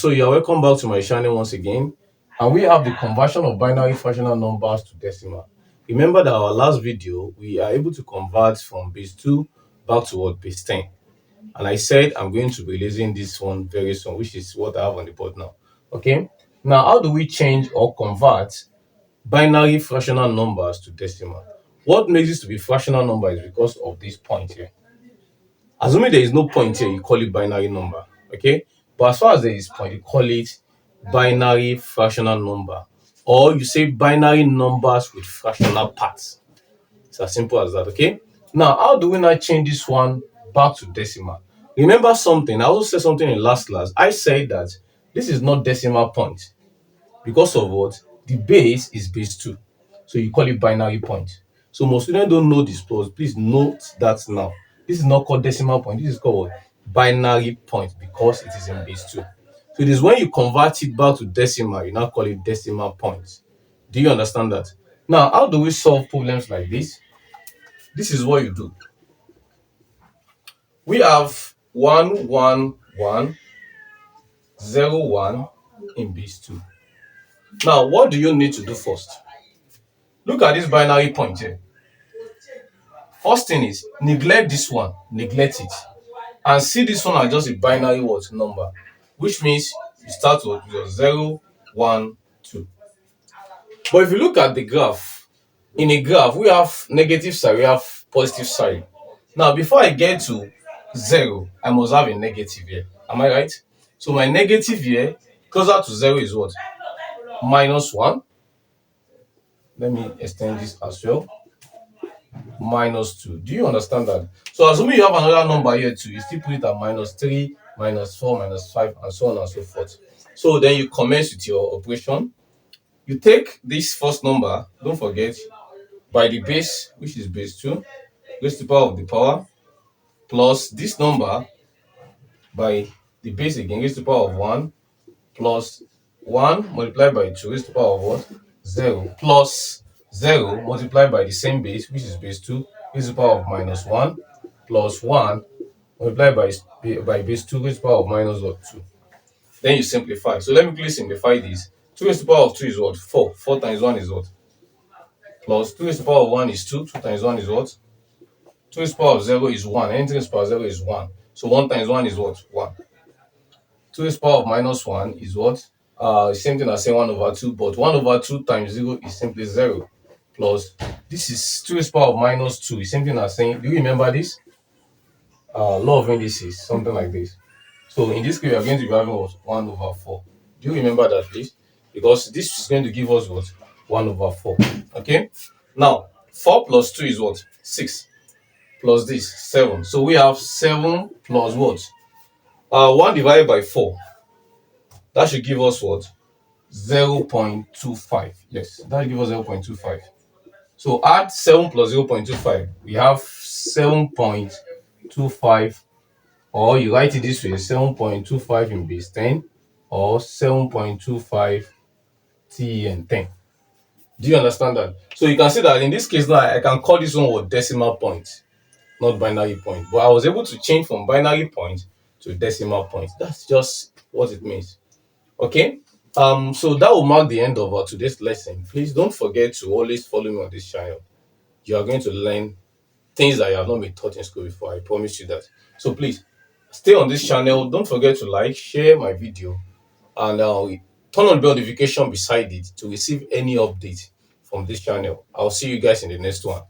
So you are welcome back to my channel once again, and we have the conversion of binary fractional numbers to decimal. Remember that our last video we are able to convert from base 2 back to what, base 10, and I said I'm going to be releasing this one very soon, which is what I have on the board now. Okay, now how do we change or convert binary fractional numbers to decimal? What makes this to be fractional number is because of this point here. Assuming there is no point here, you call it binary number. Okay, but as far as there is point, you call it binary fractional number, or you say binary numbers with fractional parts. It's as simple as that. Okay, now how do we now change this one back to decimal? Remember something, I also said something in last class. I said that this is not decimal point because of what? The base is base 2, so you call it binary point. So most students don't know this, but please note that now. This is not called decimal point, this is called what? Binary point, because it is in base 2. So it is when you convert it back to decimal, you now call it decimal point. Do you understand that? Now, how do we solve problems like this? This is what you do. We have 1 1 1 0 1 in base 2. Now, what do you need to do first? Look at this binary point here. First thing is neglect this one, neglect it, and see this one as just a binary what number, which means you start with your 0 1 2. But if you look at the graph, in a graph we have negative side, we have positive side. Now before I get to 0, I must have a negative here. Am I right? So my negative here closer to 0 is what? -1. Let me extend this as well. -2. Do you understand that? So assuming you have another number here too, you still put it at -3, -4, -5, and so on and so forth. So then you commence with your operation. You take this first number, don't forget, by the base, which is base 2, raised to the power of the power, plus this number by the base again, raised to the power of 1, plus 1 multiplied by 2, raised to the power of what? 0, plus 0 multiplied by the same base, which is base 2, raised to the power of -1, plus 1 multiplied by base 2, raised to the power of -2. Then you simplify. So let me quickly simplify this. 2 raised to the power of 2 is what? 4. 4 times 1 is what? Plus 2 raised to the power of 1 is 2. 2 times 1 is what? 2 raised to the power of 0 is 1. Anything raised to the power of 0 is 1. So 1 times 1 is what? 1. 2 raised to the power of -1 is what? Same thing as saying 1 over 2, but 1 over 2 times 0 is simply 0. Plus, this is 2 raised to the power of -2. Is same thing as saying, do you remember this? Law of indices, something like this. So in this case, we are going to be having what? 1 over 4. Do you remember that, please? Because this is going to give us what? 1 over 4. Okay? Now, 4 plus 2 is what? 6. Plus this, 7. So we have 7 plus what? 1 divided by 4. That should give us what? 0.25. Yes, that should give us 0.25. So add 7 plus 0.25. We have 7.25, or you write it this way, 7.25 in base 10, or 7.25 TEN 10. Do you understand that? So you can see that in this case now, I can call this one what? Decimal point, not binary point. But I was able to change from binary point to decimal point. That's just what it means. Okay, so that will mark the end of today's lesson. Please don't forget to always follow me on this channel. You are going to learn things that you have not been taught in school before. I promise you that. So please stay on this channel. Don't forget to like, share my video, and turn on the bell notification beside it to receive any update from this channel. I'll see you guys in the next one.